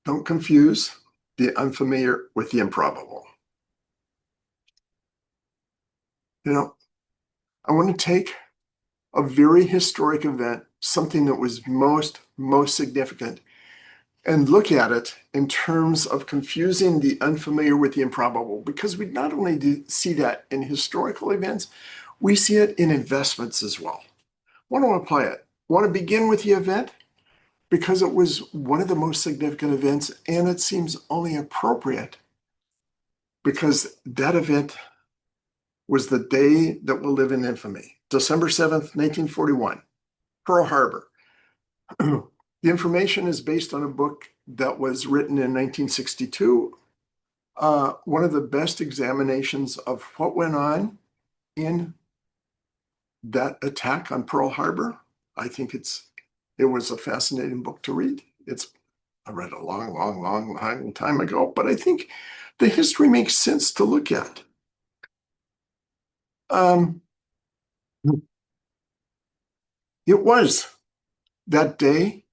Don't confuse the unfamiliar with the improbable. I want to take a very historic event, something that was most significant, and look at it in terms of confusing the unfamiliar with the improbable, because we not only see that in historical events, we see it in investments as well. Why don't we play it? Want to begin with the event? Because it was one of the most significant events, and it seems only appropriate because that event was the day that will live in infamy. December 7th, 1941, Pearl Harbor. The information is based on a book that was written in 1962, one of the best examinations of what went on in that attack on Pearl Harbor. I think it was a fascinating book to read. I read it a long time ago, but I think the history makes sense to look at. It was that day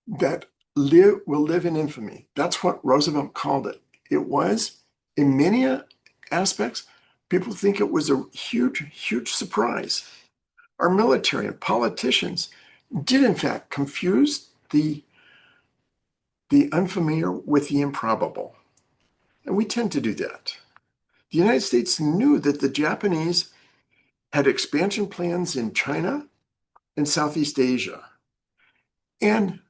that will live in infamy. That's what Roosevelt called it. It was, in many aspects, people think it was a huge surprise. Our military and politicians did, in fact, confuse the unfamiliar with the improbable. And we tend to do that. The United States knew that the Japanese had expansion plans in China and Southeast Asia. And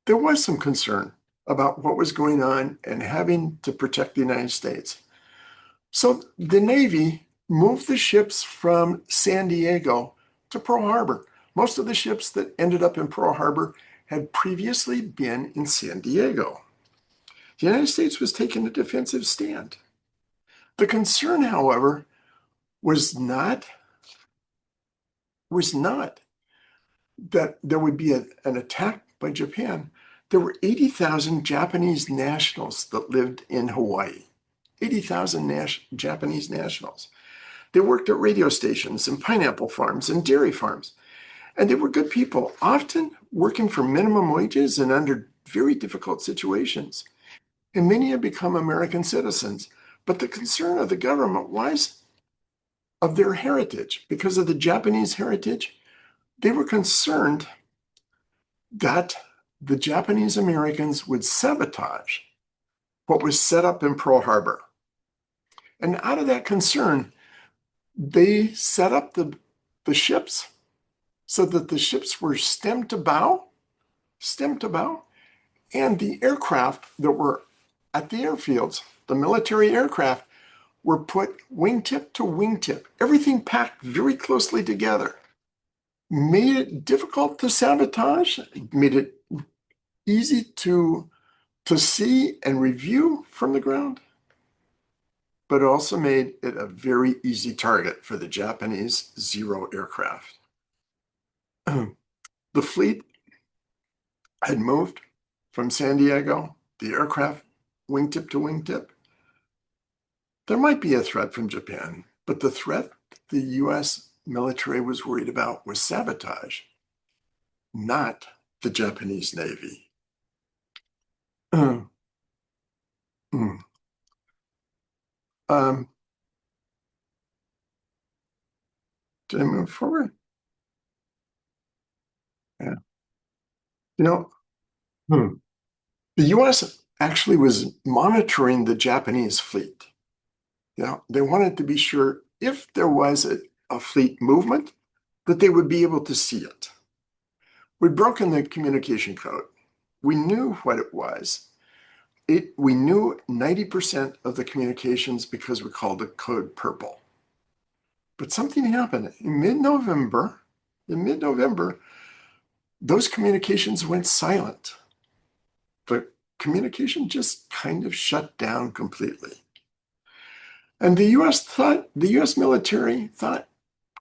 there was some concern about what was going on and having to protect the United States. So the Navy moved the ships from San Diego to Pearl Harbor. Most of the ships that ended up in Pearl Harbor had previously been in San Diego. The United States was taking a defensive stand. The concern, however, was not that there would be an attack by Japan. There were 80,000 Japanese nationals that lived in Hawaii. 80,000 Japanese nationals. They worked at radio stations and pineapple farms and dairy farms. And they were good people, often working for minimum wages and under very difficult situations. And many had become American citizens. But the concern of the government was of their heritage. Because of the Japanese heritage, they were concerned that the Japanese Americans would sabotage what was set up in Pearl Harbor. And out of that concern, they set up the ships so that the ships were stem to bow, and the aircraft that were at the airfields, the military aircraft, were put wingtip to wingtip, everything packed very closely together. Made it difficult to sabotage, made it easy to see and review from the ground, but also made it a very easy target for the Japanese Zero aircraft. The fleet had moved from San Diego, the aircraft wingtip to wingtip. There might be a threat from Japan, but the threat the US military was worried about was sabotage, not the Japanese Navy. Did I move forward? Yeah. The US actually was monitoring the Japanese fleet. They wanted to be sure if there was a fleet movement, that they would be able to see it. We'd broken the communication code. We knew what it was. We knew 90% of the communications because we called the code purple. But something happened in mid-November. Those communications went silent. The communication just kind of shut down completely. And the US military thought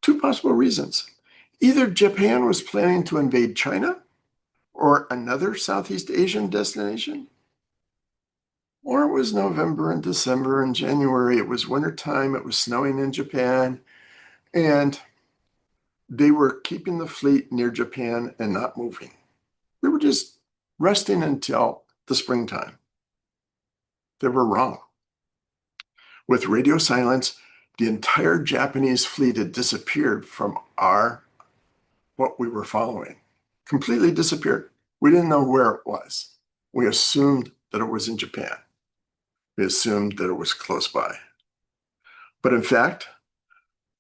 two possible reasons. Either Japan was planning to invade China or another Southeast Asian destination, or it was November and December and January. It was wintertime. It was snowing in Japan. And they were keeping the fleet near Japan and not moving. They were just resting until the springtime. They were wrong. With radio silence, the entire Japanese fleet had disappeared from what we were following. Completely disappeared. We didn't know where it was. We assumed that it was in Japan. We assumed that it was close by. But in fact,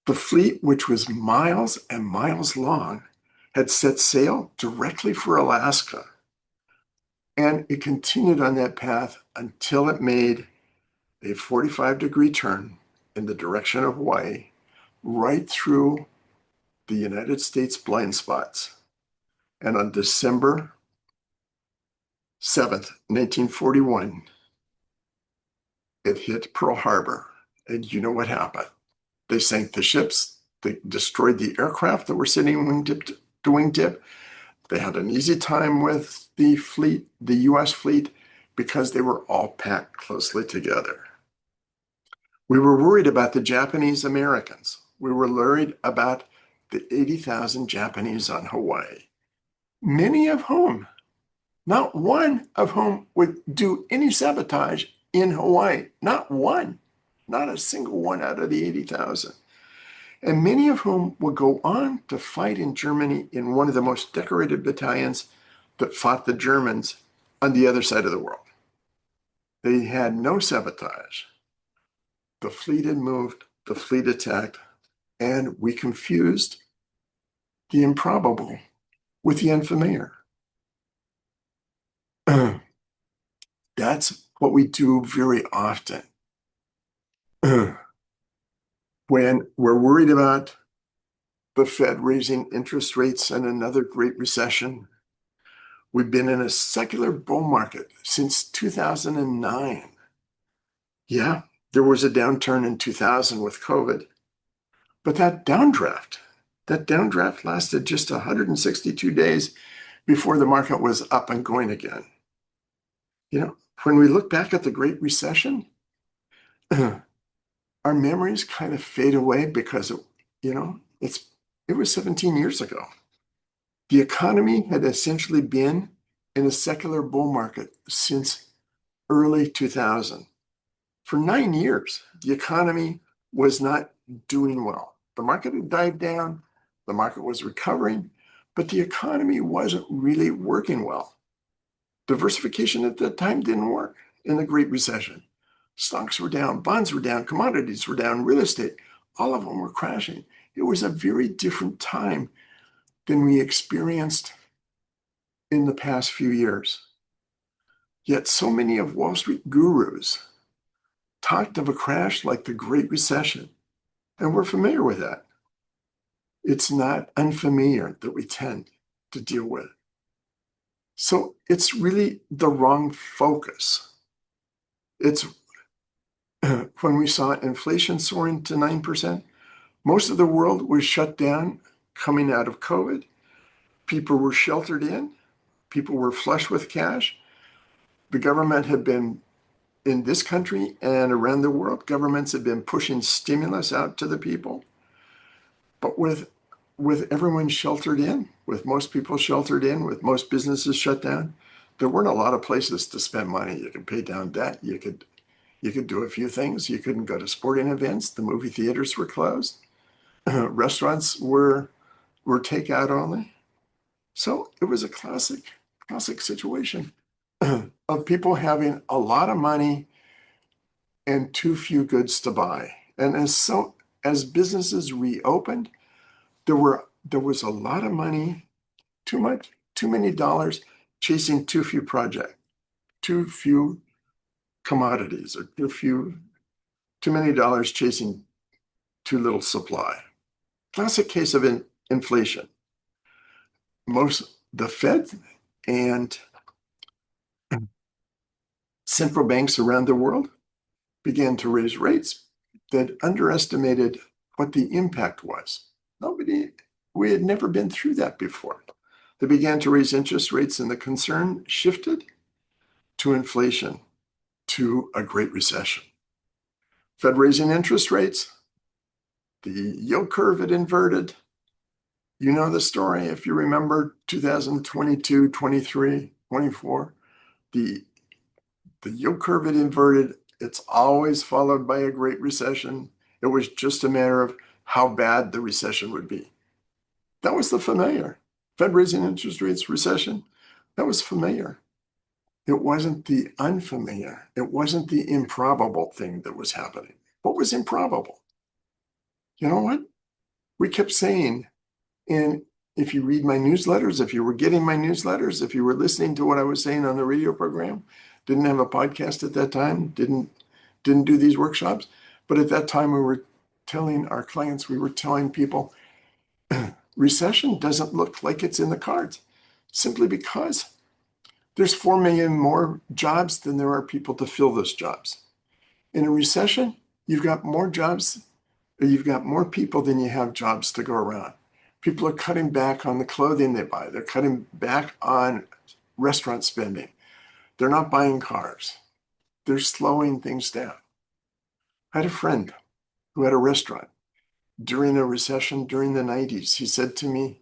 the fleet, which was miles and miles long, had set sail directly for Alaska. And it continued on that path until it made a 45-degree turn in the direction of Hawaii, right through the United States blind spots. And on December 7th, 1941, it hit Pearl Harbor. And you know what happened? They sank the ships. They destroyed the aircraft that were sitting wingtip to wingtip. They had an easy time with the fleet, the US fleet, because they were all packed closely together. We were worried about the Japanese Americans. We were worried about the 80,000 Japanese on Hawaii, many of whom, not one of whom would do any sabotage in Hawaii. Not one, not a single one out of the 80,000. And many of whom would go on to fight in Germany in one of the most decorated battalions that fought the Germans on the other side of the world. They had no sabotage. The fleet had moved, the fleet attacked, and we confused the improbable with the unfamiliar. That's what we do very often. When we're worried about the Fed raising interest rates and another Great Recession, we've been in a secular bull market since 2009. Yeah, there was a downturn in 2000 with COVID, but that downdraft lasted just 162 days before the market was up and going again. You know, when we look back at the Great Recession, our memories kind of fade away because it was 17 years ago. The economy had essentially been in a secular bull market since early 2000. For 9 years, the economy was not doing well. The market had died down, the market was recovering, but the economy wasn't really working well. Diversification at that time didn't work in the Great Recession. Stocks were down, bonds were down, commodities were down, real estate, all of them were crashing. It was a very different time than we experienced in the past few years. Yet so many of Wall Street gurus talked of a crash like the Great Recession, and we're familiar with that. It's not unfamiliar that we tend to deal with. So it's really the wrong focus. It's when we saw inflation soaring to 9%, most of the world was shut down coming out of COVID. People were sheltered in. People were flush with cash. The government had been, in this country and around the world, governments had been pushing stimulus out to the people. But with everyone sheltered in, with most people sheltered in, with most businesses shut down, there weren't a lot of places to spend money. You could pay down debt. You could do a few things. You couldn't go to sporting events. The movie theaters were closed. Restaurants were takeout only. So it was a classic situation of people having a lot of money and too few goods to buy. And as businesses reopened, there was a lot of money, too many dollars chasing too few projects, too few commodities, or too many dollars chasing too little supply. Classic case of inflation. The Fed and central banks around the world began to raise rates that underestimated what the impact was. We had never been through that before. They began to raise interest rates, and the concern shifted to inflation, to a Great Recession. Fed raising interest rates, the yield curve had inverted. You know the story if you remember 2022, 23, 24. The The yield curve had inverted. It's always followed by a Great Recession. It was just a matter of how bad the recession would be. That was the familiar. Fed raising interest rates, recession, that was familiar. It wasn't the unfamiliar. It wasn't the improbable thing that was happening. What was improbable? You know what? We kept saying, and if you read my newsletters, if you were getting my newsletters, if you were listening to what I was saying on the radio program, didn't have a podcast at that time, didn't do these workshops, but at that time we were telling our clients, we were telling people, recession doesn't look like it's in the cards, simply because there's 4 million more jobs than there are people to fill those jobs. In a recession, you've got more jobs, or you've got more people than you have jobs to go around. People are cutting back on the clothing they buy. They're cutting back on restaurant spending. They're not buying cars. They're slowing things down. I had a friend who had a restaurant during a recession during the 90s. He said to me,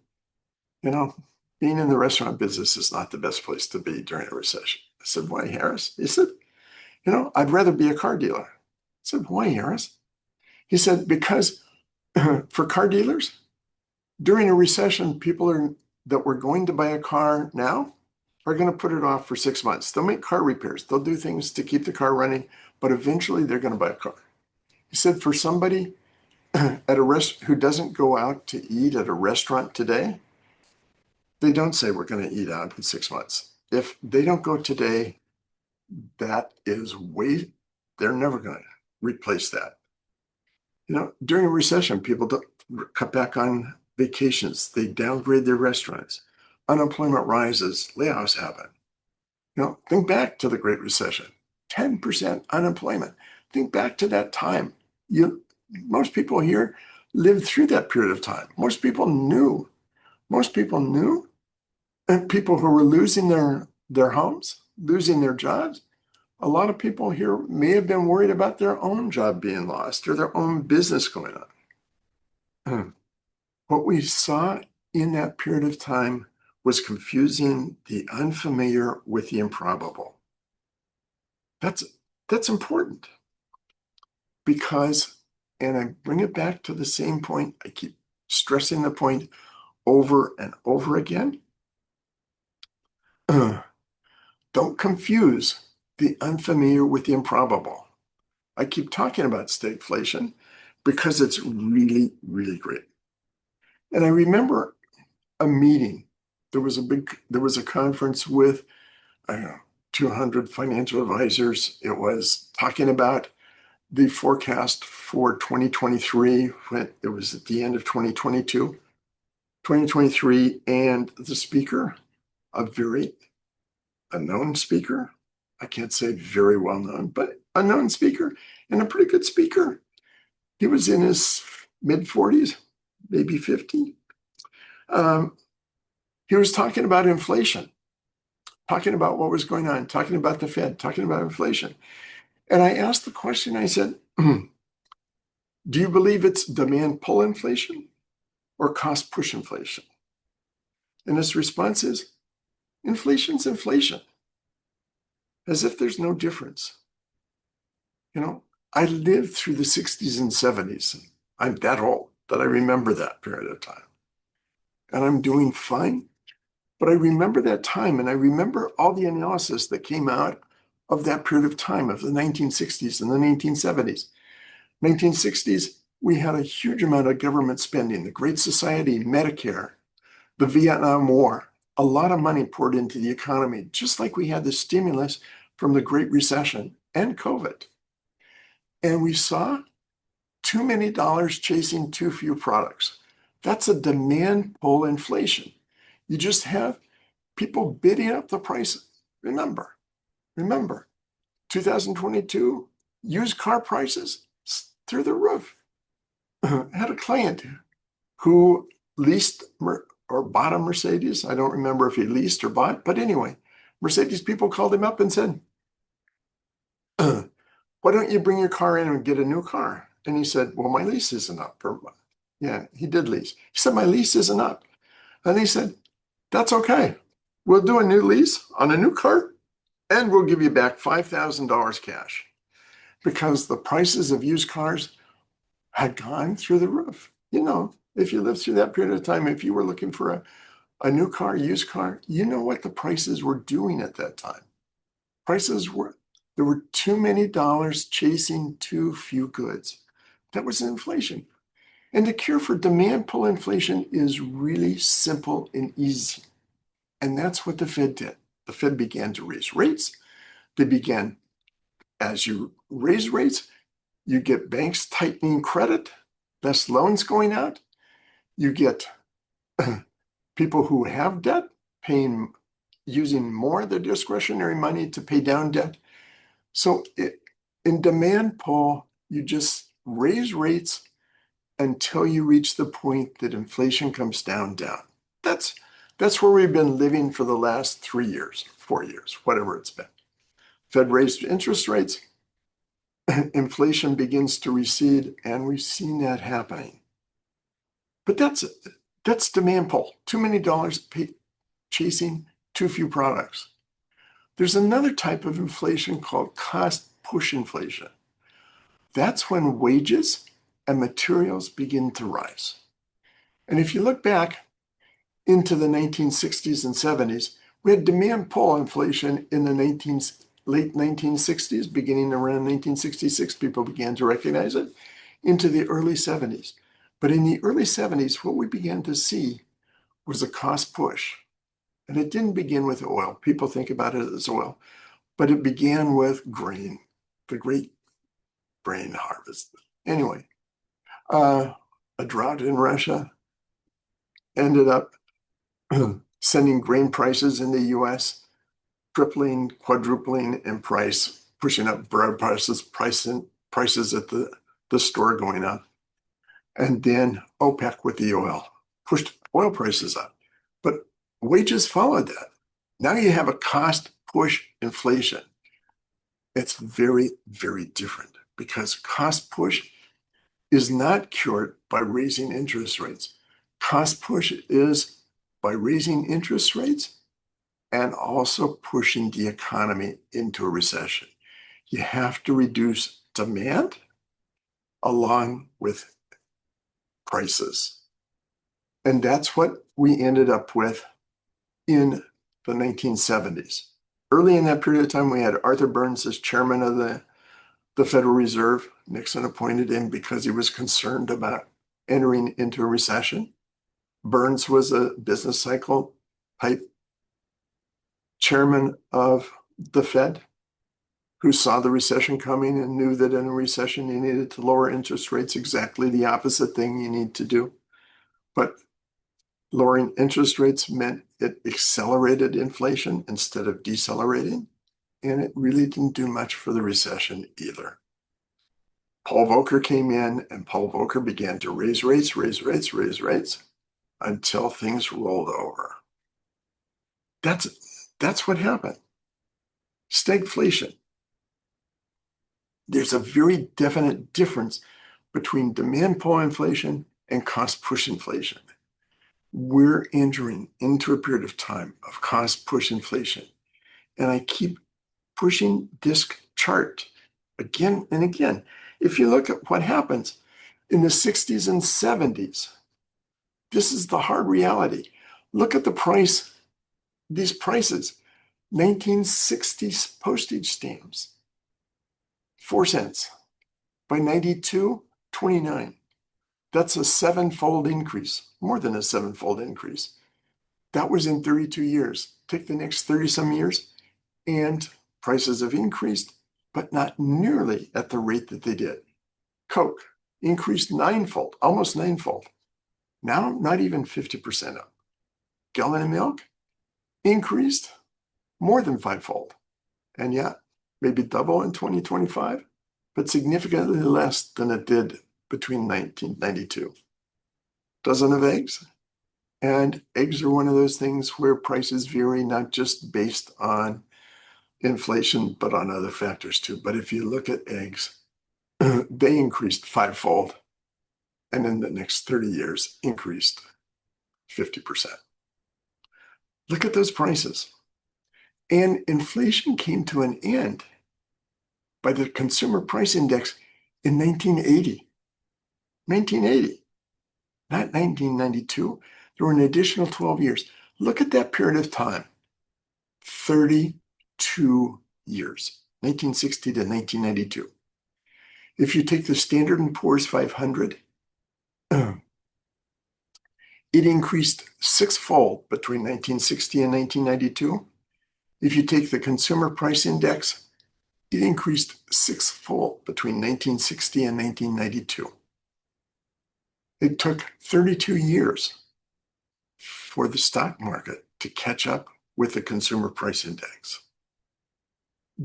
you know, being in the restaurant business is not the best place to be during a recession. I said, why, Harris? He said, you know, I'd rather be a car dealer. I said, why, Harris? He said, because for car dealers, during a recession, that were going to buy a car now are going to put it off for 6 months. They'll make car repairs. They'll do things to keep the car running, but eventually they're going to buy a car. He said, for somebody who doesn't go out to eat at a restaurant today, they don't say we're going to eat out in 6 months. If they don't go today, that is they're never going to replace that. You know, during a recession, people don't cut back on vacations. They downgrade their restaurants. Unemployment rises. Layoffs happen. You know, think back to the Great Recession. 10% unemployment. Think back to that time. Most people here lived through that period of time. Most people knew. And people who were losing their homes, losing their jobs. A lot of people here may have been worried about their own job being lost or their own business going on. What we saw in that period of time was confusing the unfamiliar with the improbable. That's important because, and I bring it back to the same point, I keep stressing the point over and over again. Don't confuse the unfamiliar with the improbable. I keep talking about stagflation because it's really, really great. And I remember a meeting. There was a conference with, I don't know, 200 financial advisors. It was talking about the forecast for 2023 when it was at the end of 2023, and the speaker, a known speaker. I can't say very well known, but a known speaker and a pretty good speaker. He was in his mid 40s, maybe 50. He was talking about inflation, talking about what was going on, talking about the Fed, talking about inflation. And I asked the question, I said, do you believe it's demand pull inflation or cost push inflation? And his response is, inflation's inflation, as if there's no difference. You know, I lived through the 60s and 70s. I'm that old that I remember that period of time. And I'm doing fine. But I remember that time, and I remember all the analysis that came out of that period of time, of the 1960s and the 1970s. 1960s, we had a huge amount of government spending, the Great Society, Medicare, the Vietnam War, a lot of money poured into the economy, just like we had the stimulus from the Great Recession and COVID. And we saw too many dollars chasing too few products. That's a demand pull inflation. You just have people bidding up the prices. Remember, 2022, used car prices through the roof. I had a client who leased or bought a Mercedes. I don't remember if he leased or bought, but anyway, Mercedes people called him up and said, why don't you bring your car in and get a new car? And he said, well, my lease isn't up. Yeah, he did lease. He said, my lease isn't up. And he said, that's okay. We'll do a new lease on a new car and we'll give you back $5,000 cash, because the prices of used cars had gone through the roof. You know, if you lived through that period of time, if you were looking for a new car, used car, you know what the prices were doing at that time. There were too many dollars chasing too few goods. That was inflation. And the cure for demand pull inflation is really simple and easy. And that's what the Fed did. The Fed began to raise rates. As you raise rates, you get banks tightening credit, less loans going out. You get people who have debt using more of their discretionary money to pay down debt. So in demand pull, you just raise rates until you reach the point that inflation comes down. That's where we've been living for the last 3 years, 4 years, whatever it's been. Fed raised interest rates, inflation begins to recede, and we've seen that happening. But that's demand pull. Too many dollars chasing too few products. There's another type of inflation called cost push inflation. That's when wages and materials begin to rise. And if you look back into the 1960s and 70s, we had demand pull inflation in the late 1960s, beginning around 1966, people began to recognize it, into the early 70s. But in the early 70s, what we began to see was a cost push. And it didn't begin with oil. People think about it as oil, but it began with grain, the great grain harvest. Anyway, a drought in Russia ended up sending grain prices in the US tripling, quadrupling in price, pushing up bread prices, prices at the store going up. And then OPEC with the oil pushed oil prices up. But wages followed that. Now you have a cost push inflation. It's very, very different, because cost push is not cured by raising interest rates. Cost push is by raising interest rates and also pushing the economy into a recession. You have to reduce demand along with prices. And that's what we ended up with in the 1970s. Early in that period of time, we had Arthur Burns as chairman of the Federal Reserve. Nixon appointed him because he was concerned about entering into a recession. Burns was a business cycle type chairman of the Fed, who saw the recession coming and knew that in a recession you needed to lower interest rates, exactly the opposite thing you need to do. But lowering interest rates meant it accelerated inflation instead of decelerating, and it really didn't do much for the recession either. Paul Volcker came in, and Paul Volcker began to raise rates until things rolled over. That's what happened. Stagflation. There's a very definite difference between demand pull inflation and cost push inflation. We're entering into a period of time of cost push inflation. And I keep pushing this chart again and again. If you look at what happens in the 60s and 70s, this is the hard reality. Look at these prices. 1960s postage stamps, 4 cents. By 92, 29. That's a 7-fold increase, more than a 7-fold increase. That was in 32 years. Take the next 30 some years, and prices have increased, but not nearly at the rate that they did. Coke increased 9-fold, almost 9-fold. Now, not even 50% up. Gallon of milk increased more than 5-fold. And yet, maybe double in 2025, but significantly less than it did between 1992. Dozen of eggs. And eggs are one of those things where prices vary, not just based on inflation, but on other factors too. But if you look at eggs, they increased 5-fold, and in the next 30 years increased 50%. Look at those prices. And inflation came to an end by the Consumer Price Index in 1980. 1980, not 1992. There were an additional 12 years. Look at that period of time, 32 years, 1960 to 1992. If you take the Standard & Poor's 500, it increased sixfold between 1960 and 1992. If you take the Consumer Price Index, it increased sixfold between 1960 and 1992. It took 32 years for the stock market to catch up with the Consumer Price Index.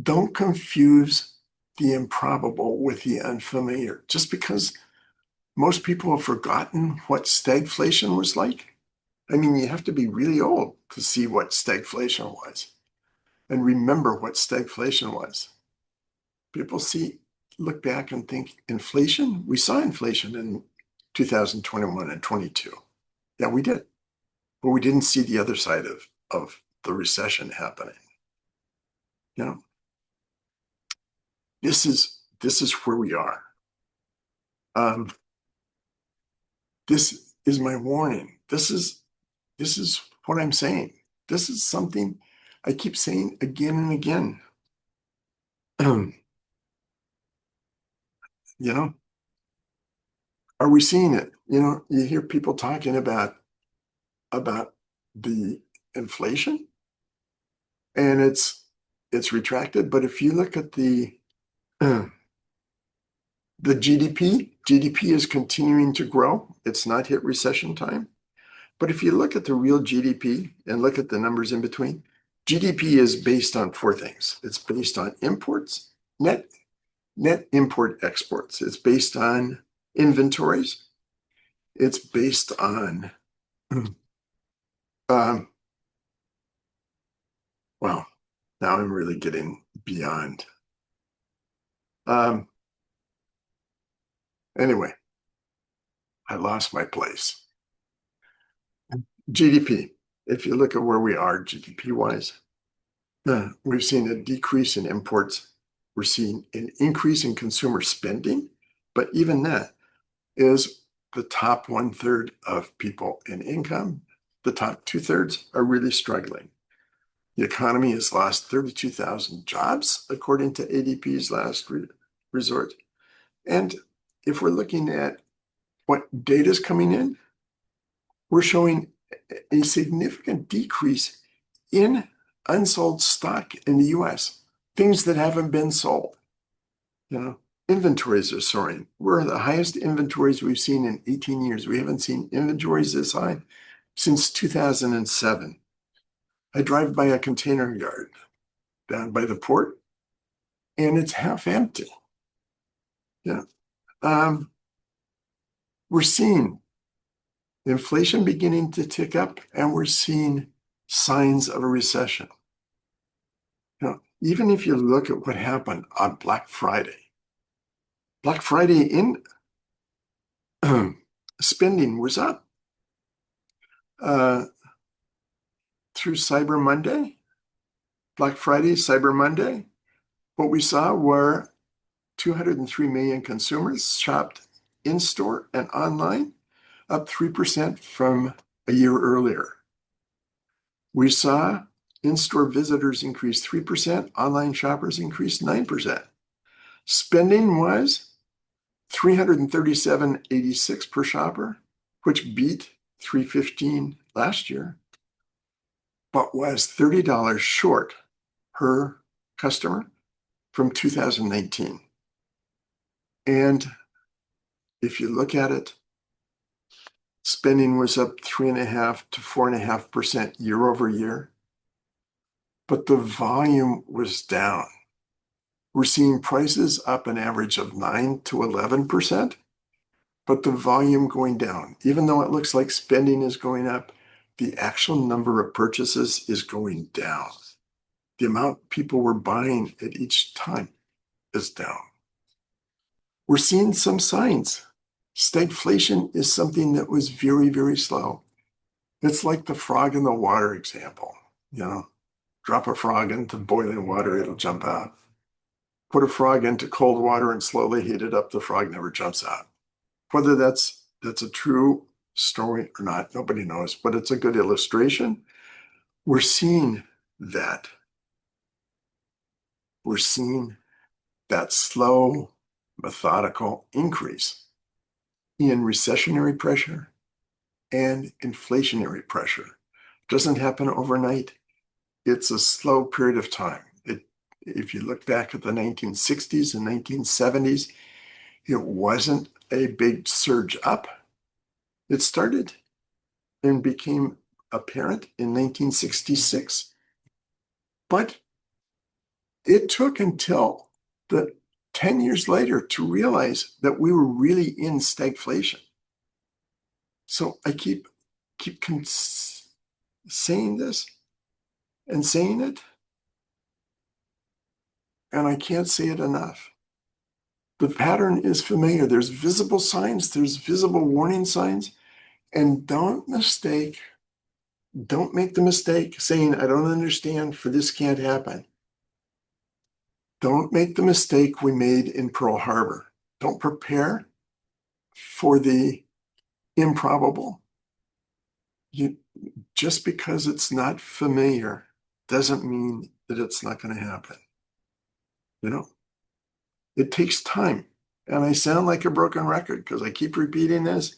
Don't confuse the improbable with the unfamiliar. Just because most people have forgotten what stagflation was like. I mean, you have to be really old to see what stagflation was and remember what stagflation was. People look back and think inflation. We saw inflation in 2021 and 22. Yeah, we did. But we didn't see the other side of the recession happening. You know, this is where we are. This is my warning. This is what I'm saying. This is something I keep saying again and again. You know, are we seeing it? You know, you hear people talking about the inflation, and it's retracted. But if you look at the GDP is continuing to grow. It's not hit recession time. But if you look at the real GDP and look at the numbers in between, GDP is based on four things. It's based on imports, net import exports. It's based on inventories. It's based on, well, now I'm really getting beyond. Anyway, I lost my place. GDP. If you look at where we are GDP wise, we've seen a decrease in imports. We're seeing an increase in consumer spending, but even that is the top 1/3 of people in income. The top 2/3 are really struggling. The economy has lost 32,000 jobs, according to ADP's last resort. And if we're looking at what data is coming in, we're showing a significant decrease in unsold stock in the US, things that haven't been sold. You know, inventories are soaring. We're at the highest inventories we've seen in 18 years. We haven't seen inventories this high since 2007. I drive by a container yard down by the port, and it's half empty. Yeah. We're seeing inflation beginning to tick up, and we're seeing signs of a recession. You know, even if you look at what happened on Black Friday in spending was up through Cyber Monday, Black Friday, Cyber Monday. What we saw were 203 million consumers shopped in-store and online, up 3% from a year earlier. We saw in-store visitors increase 3%, online shoppers increased 9%. Spending was $337.86 per shopper, which beat $315 last year, but was $30 short per customer from 2019. And if you look at it, spending was up 3.5% to 4.5% year over year, but the volume was down. We're seeing prices up an average of 9 to 11%, but the volume going down. Even though it looks like spending is going up, the actual number of purchases is going down. The amount people were buying at each time is down. We're seeing some signs. Stagflation is something that was very, very slow. It's like the frog in the water example, you know. Drop a frog into boiling water, it'll jump out. Put a frog into cold water and slowly heat it up, the frog never jumps out. Whether that's a true story or not, nobody knows, but it's a good illustration. We're seeing that. We're seeing that slow, methodical increase in recessionary pressure and inflationary pressure. It doesn't happen overnight. It's a slow period of time. If you look back at the 1960s and 1970s, it wasn't a big surge up. It started and became apparent in 1966. But it took until the 10 years later to realize that we were really in stagflation. So I keep saying this and saying it, and I can't say it enough. The pattern is familiar. There's visible signs, there's visible warning signs, and don't make the mistake saying, I don't understand, for this can't happen. Don't make the mistake we made in Pearl Harbor. Don't prepare for the improbable. Just because it's not familiar doesn't mean that it's not going to happen. It takes time. And I sound like a broken record because I keep repeating this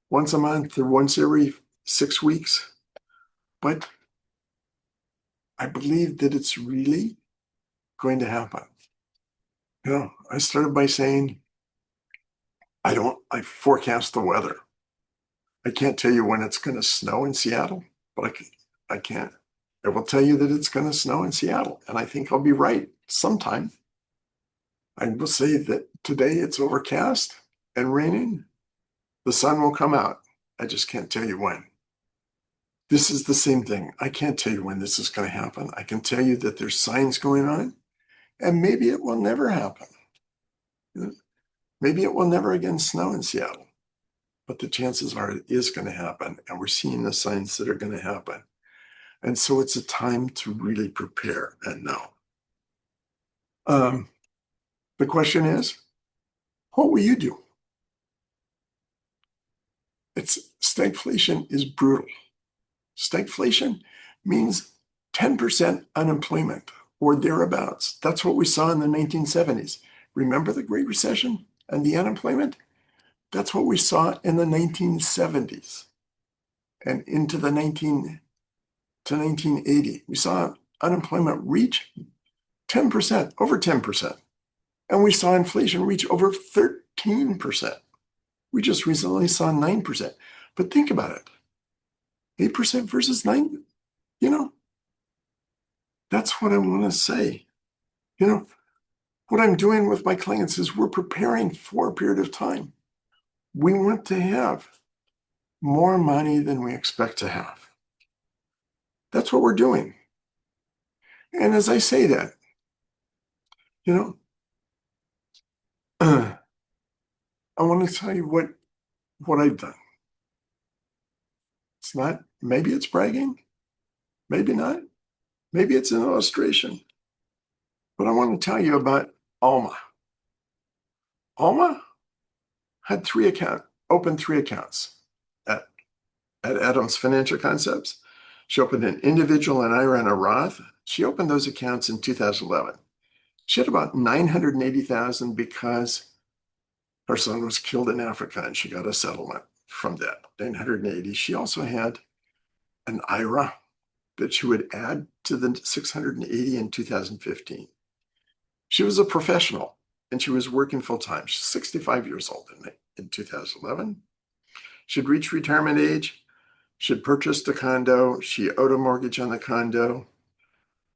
once a month or once every 6 weeks. But I believe that it's really going to happen. I started by saying, I forecast the weather. I can't tell you when it's going to snow in Seattle, but I can't. I will tell you that it's going to snow in Seattle, and I think I'll be right sometime. I will say that today it's overcast and raining. The sun will come out. I just can't tell you when. This is the same thing. I can't tell you when this is going to happen. I can tell you that there's signs going on, and maybe it will never happen. Maybe it will never again snow in Seattle, but the chances are it is going to happen, and we're seeing the signs that are going to happen. And so it's a time to really prepare and know. The question is, what will you do? Stagflation is brutal. Stagflation means 10% unemployment or thereabouts. That's what we saw in the 1970s. Remember the Great Recession and the unemployment? That's what we saw in the 1970s and into the 1980. We saw unemployment reach 10%, over 10%. And we saw inflation reach over 13%. We just recently saw 9%. But think about it. 8% versus 9, that's what I want to say. What I'm doing with my clients is we're preparing for a period of time. We want to have more money than we expect to have. That's what we're doing. And as I say that, I want to tell you what I've done. It's not, maybe it's bragging, maybe not, maybe it's an illustration. But I want to tell you about Alma. Alma had opened three accounts at Adams Financial Concepts. She opened an individual, an IRA, and a Roth. She opened those accounts in 2011. She had about $980,000 because her son was killed in Africa and she got a settlement from that, $980,000. She also had an IRA that she would add to the $680,000 in 2015. She was a professional and she was working full time. She's 65 years old in 2011. She'd reached retirement age. She'd purchased a condo. She owed a mortgage on the condo.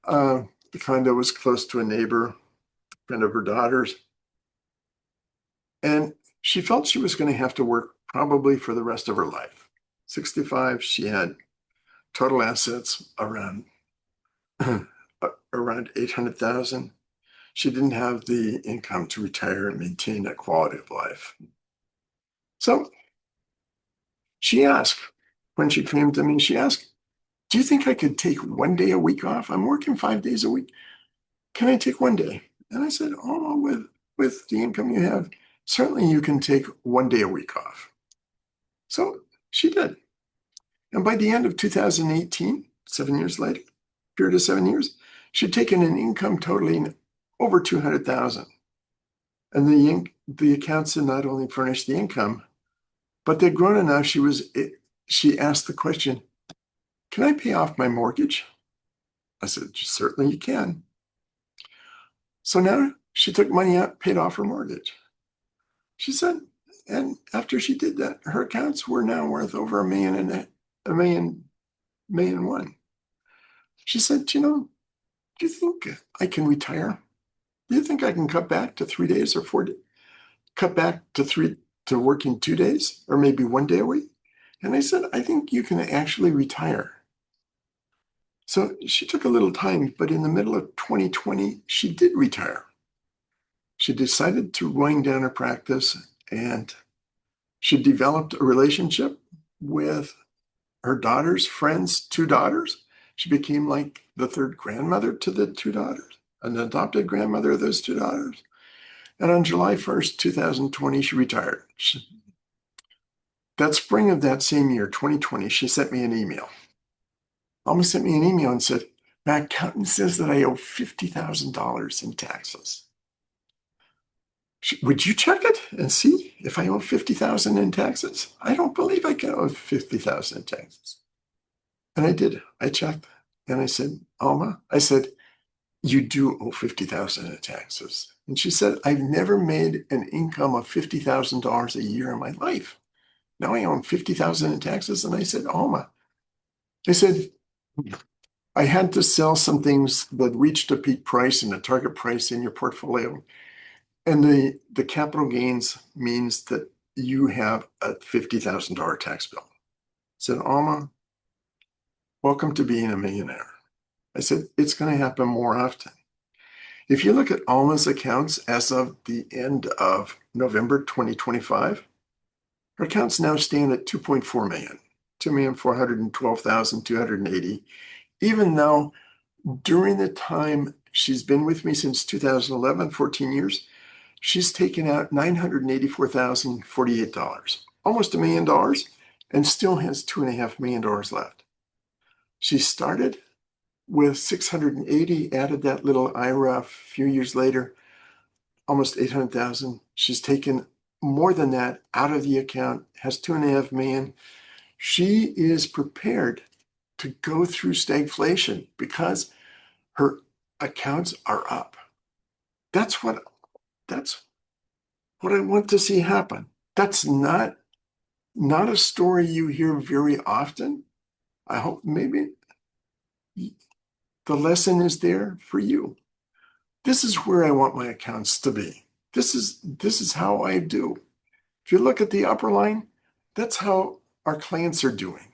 The condo was close to a neighbor, friend of her daughter's. And she felt she was going to have to work probably for the rest of her life. 65, she had total assets around $800,000. She didn't have the income to retire and maintain a quality of life. So she asked, when she came to me, she asked do you think I could take 1 day a week off? I'm working 5 days a week. Can I take 1 day? And I said, oh, with the income you have, certainly you can take 1 day a week off. So she did. And by the end of 2018, 7 years later, period of 7 years, she'd taken an income totaling over 200,000. And the accounts had not only furnished the income, but they'd grown enough. She asked the question, can I pay off my mortgage? I said, certainly you can. So now she took money out, paid off her mortgage. She said, and after she did that, her accounts were now worth over a million one. She said, do you think I can retire? Do you think I can cut back to 3 days or 4 days? Cut back to working 2 days or maybe 1 day a week? And I said, I think you can actually retire. So she took a little time, but in the middle of 2020, she did retire. She decided to wind down her practice, and she developed a relationship with her daughter's friends' two daughters. She became like the third grandmother to the two daughters, an adopted grandmother of those two daughters. And on July 1st, 2020, she retired. That spring of that same year, 2020, she sent me an email. Almost sent me an email and said, my accountant says that I owe $50,000 in taxes. Would you check it and see if I owe $50,000 in taxes? I don't believe I can owe $50,000 in taxes. And I did. I checked and I said, Alma, I said, you do owe $50,000 in taxes. And she said, I've never made an income of $50,000 a year in my life. Now I own $50,000 in taxes. And I said, Alma, I said, I had to sell some things that reached a peak price and a target price in your portfolio. And the capital gains means that you have a $50,000 tax bill. I said, Alma, welcome to being a millionaire. I said, it's going to happen more often. If you look at Alma's accounts as of the end of November 2025, her accounts now stand at 2.4 million, 2,412,280, even though during the time she's been with me since 2011, 14 years, she's taken out $984,048, almost $1 million, and still has $2.5 million left. She started with 680, added that little IRA a few years later, almost 800,000. She's taken more than that out of the account, has $2.5 million. She is prepared to go through stagflation because her accounts are up. That's what I want to see happen. That's not a story you hear very often. I hope maybe the lesson is there for you. This is where I want my accounts to be. This is how I do. If you look at the upper line, that's how our clients are doing.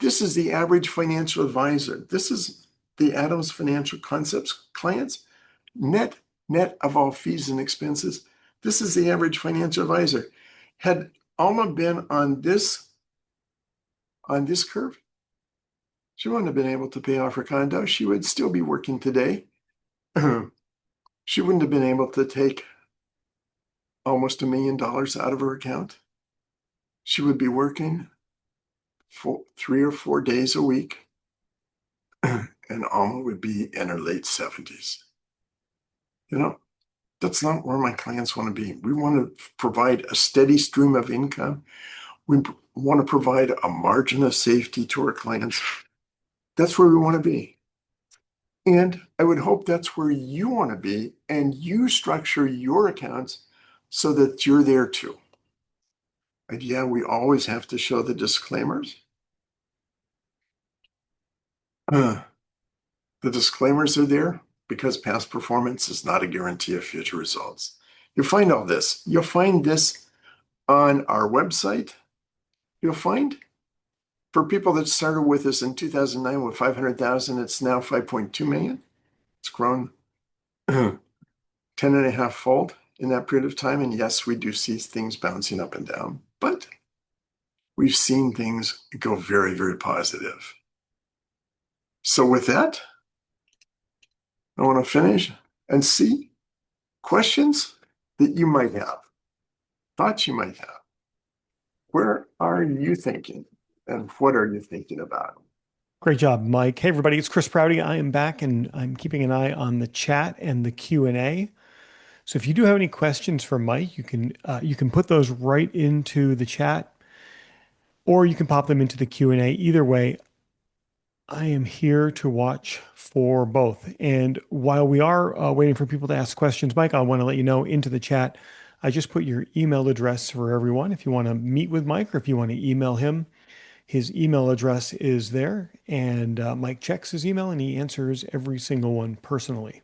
This is the average financial advisor. This is the Adams Financial Concepts clients, net of all fees and expenses. This is the average financial advisor. Had Alma been on this curve, she wouldn't have been able to pay off her condo. She would still be working today. She wouldn't have been able to take almost $1 million out of her account. She would be working for 3 or 4 days a week, and Alma would be in her late 70s. That's not where my clients want to be. We want to provide a steady stream of income. We want to provide a margin of safety to our clients. That's where we want to be. And I would hope that's where you want to be, and you structure your accounts so that you're there too. And yeah, we always have to show the disclaimers. The disclaimers are there because past performance is not a guarantee of future results. You'll find all this. You'll find this on our website. You'll find for people that started with us in 2009 with 500,000, it's now 5.2 million. It's grown 10 and a half fold in that period of time. And yes, we do see things bouncing up and down, but we've seen things go very, very positive. So with that, I want to finish and see questions that you might have, thoughts you might have. Where are you thinking and what are you thinking about? Great job, Mike. Hey, everybody, it's Chris Prouty. I am back and I'm keeping an eye on the chat and the Q&A. So if you do have any questions for Mike, you can put those right into the chat or you can pop them into the Q&A. Either way, I am here to watch for both. And while we are waiting for people to ask questions, Mike, I want to let you know into the chat, I just put your email address for everyone. If you want to meet with Mike or if you want to email him, his email address is there, and Mike checks his email and he answers every single one personally.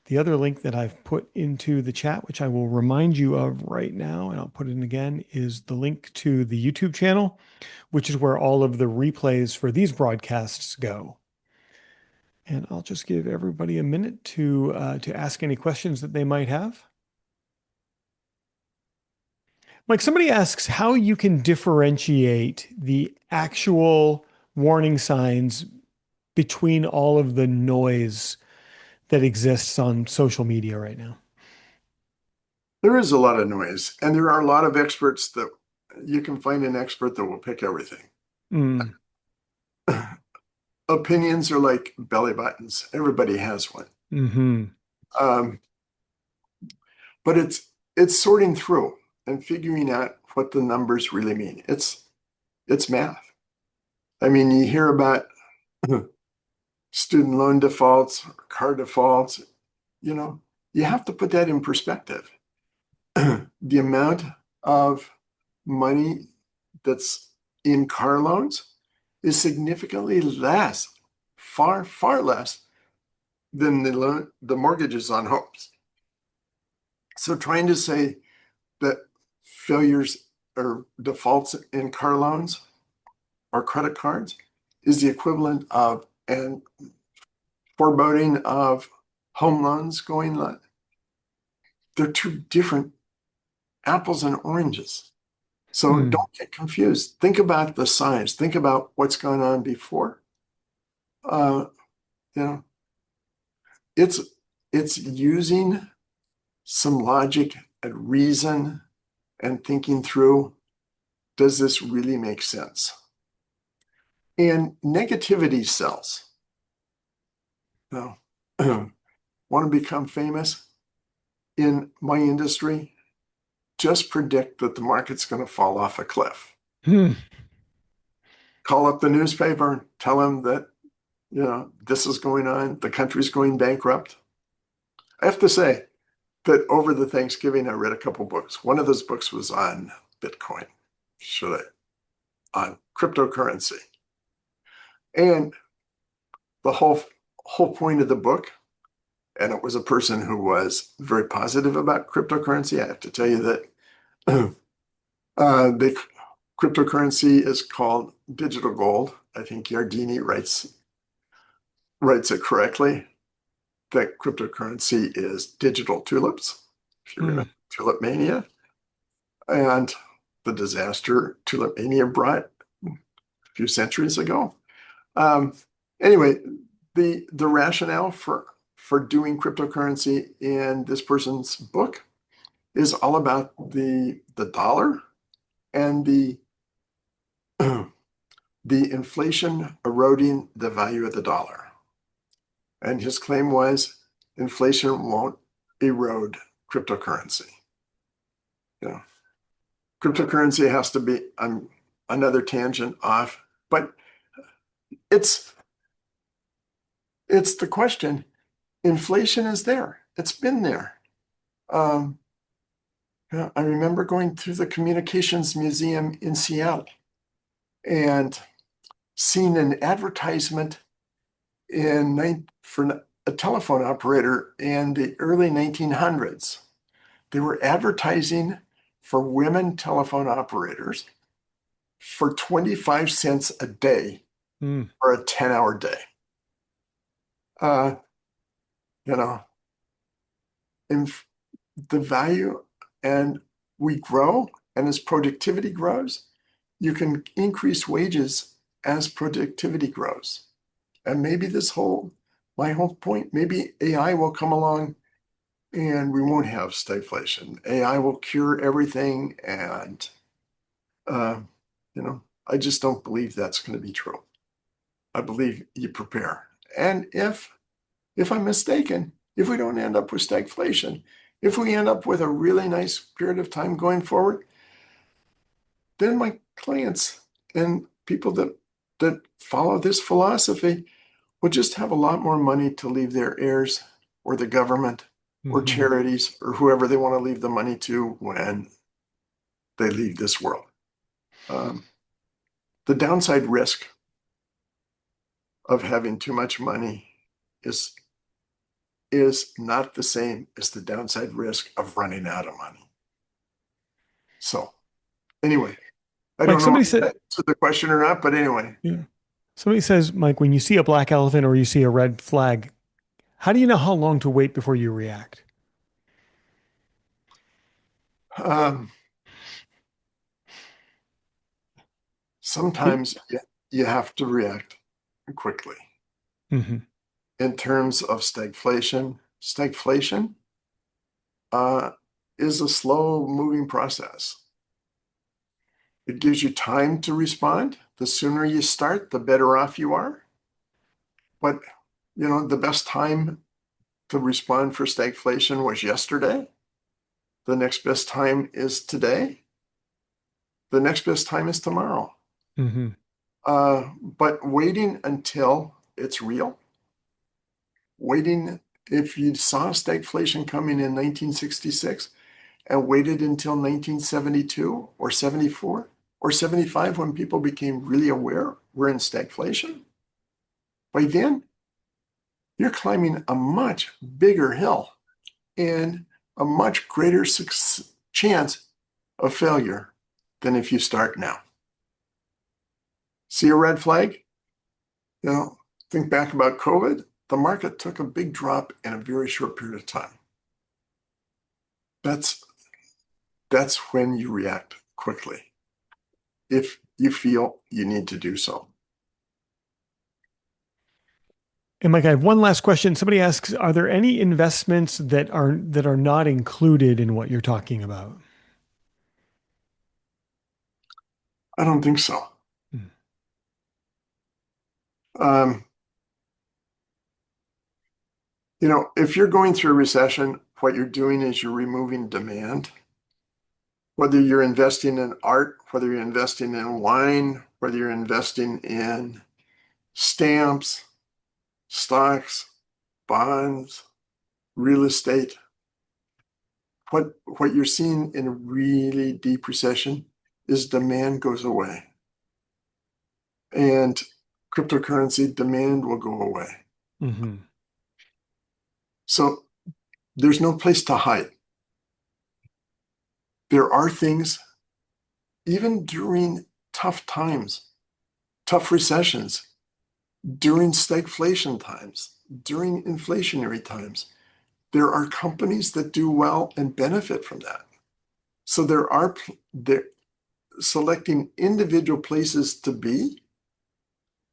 The other link that I've put into the chat, which I will remind you of right now, and I'll put it in again, is the link to the YouTube channel, which is where all of the replays for these broadcasts go. And I'll just give everybody a minute to ask any questions that they might have. Like somebody asks how you can differentiate the actual warning signs between all of the noise that exists on social media right now. There is a lot of noise, and there are a lot of experts that you can find an expert that will pick everything. Mm, Opinions are like belly buttons. Everybody has one. hmm Um, but it's sorting through and figuring out what the numbers really mean. It's math. I mean, you hear about student loan defaults, car defaults, you know, you have to put that in perspective. The amount of money that's in car loans is significantly less, far, far less than the mortgages on homes. So trying to say that failures or defaults in car loans or credit cards is the equivalent of and foreboding of home loans going live. They're two different apples and oranges. So mm, don't get confused. Think about the signs. Think about what's gone on before. Uh, you know, it's it's using some logic and reason and thinking through, does this really make sense? And negativity sells. Now, want to become famous in my industry? Just predict that the market's going to fall off a cliff. hmm. Call up the newspaper, tell them that, this is going on, the country's going bankrupt. I have to say that over the Thanksgiving, I read a couple books. One of those books was on Bitcoin, should I, on cryptocurrency. And the whole point of the book, and it was a person who was very positive about cryptocurrency. I have to tell you that the cryptocurrency is called digital gold. I think Yardini writes it correctly. That cryptocurrency is digital tulips, if you remember Mm, tulip mania, and the disaster tulip mania brought a few centuries ago. Um, anyway, the rationale for doing cryptocurrency in this person's book is all about the dollar and the inflation eroding the value of the dollar. And his claim was inflation won't erode cryptocurrency. You know, cryptocurrency has to be another tangent off, but it's it's the question. Inflation is there. It's been there. Um, I remember going through the Communications Museum in Seattle and seeing an advertisement for a telephone operator in the early 1900s. They were advertising for women telephone operators for 25 cents a day mm, or a 10-hour day. Uh, you know, in the value and we grow, and as productivity grows, you can increase wages as productivity grows. And maybe my whole point, maybe AI will come along and we won't have stagflation. AI will cure everything. And, uh, I just don't believe that's going to be true. I believe you prepare. And if I'm mistaken, if we don't end up with stagflation, if we end up with a really nice period of time going forward, then my clients and people that follow this philosophy will just have a lot more money to leave their heirs or the government or Hmm. charities or whoever they want to leave the money to when they leave this world. Um, the downside risk of having too much money is is not the same as the downside risk of running out of money. So anyway, I Mike, don't know somebody if said, that answered the question or not, but anyway, yeah. Somebody says, Mike, when you see a black elephant or you see a red flag, how do you know how long to wait before you react? um, sometimes you have to react quickly. Mm-hmm. In terms of stagflation uh, is a slow moving process. It gives you time to respond. The sooner you start, the better off you are. But the best time to respond for stagflation was yesterday. The next best time is today. The next best time is tomorrow. Mm-hmm. But waiting until it's real, waiting, if you saw stagflation coming in 1966 and waited until 1972 or 74 or 75 when people became really aware we're in stagflation, by then you're climbing a much bigger hill and a much greater chance of failure than if you start now. See a red flag? Think back about COVID. The market took a big drop in a very short period of time. That's that's when you react quickly if you feel you need to do so. And Mike, I have one last question. Somebody asks, are there any investments that are not included in what you're talking about? I don't think so. Mm. Um, if you're going through a recession, what you're doing is you're removing demand. Whether you're investing in art, whether you're investing in wine, whether you're investing in stamps, stocks, bonds, real estate, what you're seeing in a really deep recession is demand goes away. And cryptocurrency demand will go away. Mm-hmm. So there's no place to hide. There are things, even during tough times, tough recessions, during stagflation times, during inflationary times, there are companies that do well and benefit from that. So there selecting individual places to be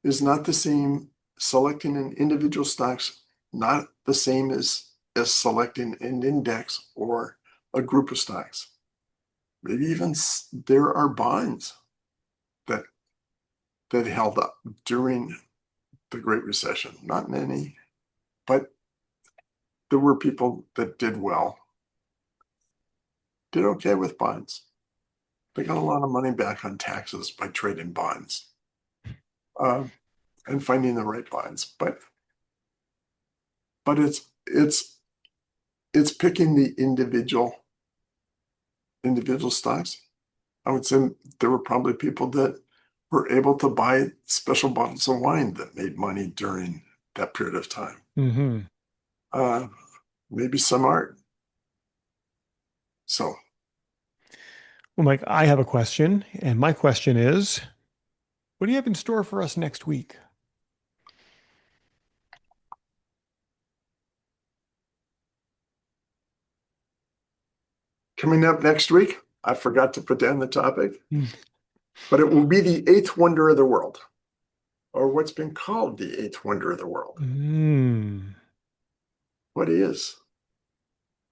is not the same. Selecting an individual stocks not the same as selecting an index or a group of stocks. Maybe even there are bonds that held up during the Great Recession. Not many, but there were people that did well, did okay with bonds. They got a lot of money back on taxes by trading bonds uh, and finding the right bonds. But it's picking the individual stocks. I would say there were probably people that were able to buy special bottles of wine that made money during that period of time. Mm-hmm. Uh, Maybe some art. So Well, Mike, I have a question, and my question is, what do you have in store for us next week? coming up next week, I forgot to put down the topic, Mm. but it will be the eighth wonder of the world. or what's been called the eighth wonder of the world. Mm. What is?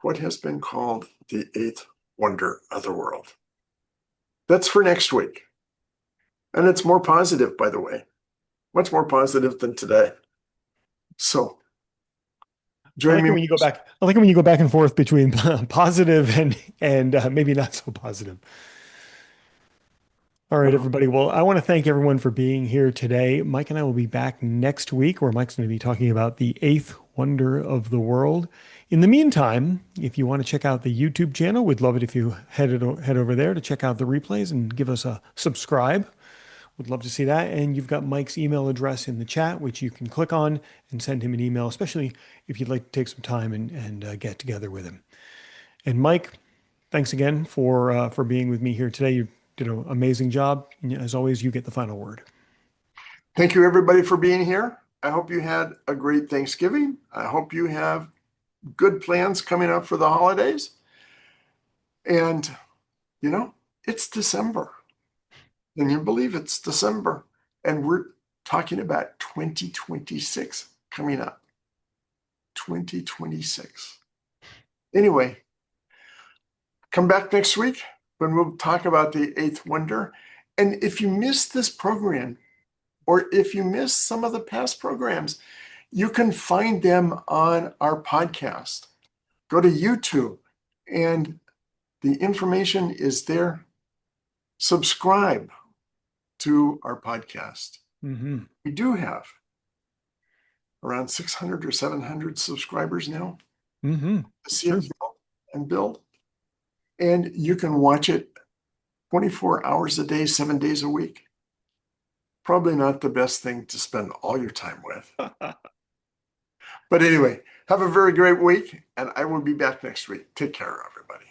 What has been called the eighth wonder of the world? That's for next week. And it's more positive, by the way, much more positive than today. So I join like me. it when you go back. I like it when you go back and forth between positive and maybe not so positive. All right, everybody. Well, I want to thank everyone for being here today. Mike and I will be back next week where Mike's going to be talking about the eighth wonder of the world. In the meantime, if you want to check out the YouTube channel, we'd love it if you head over there to check out the replays and give us a subscribe. Would love to see that. And you've got Mike's email address in the chat, which you can click on and send him an email, especially if you'd like to take some time and get together with him. And Mike, thanks again for being with me here today. You did an amazing job. And as always, you get the final word. Thank you, everybody, for being here. I hope you had a great Thanksgiving. I hope you have good plans coming up for the holidays. And, you know, it's December. Can you believe it's December? And we're talking about 2026 coming up. 2026. Anyway, come back next week when we'll talk about the eighth wonder. And if you missed this program, or if you missed some of the past programs, you can find them on our podcast. Go to YouTube and the information is there. Subscribe to our podcast. Mm-hmm. We do have around 600 or 700 subscribers now. Mm-hmm. See it True. build and build. And you can watch it 24 hours a day, 7 days a week. Probably not the best thing to spend all your time with. But anyway, have a very great week, and I will be back next week. Take care, everybody.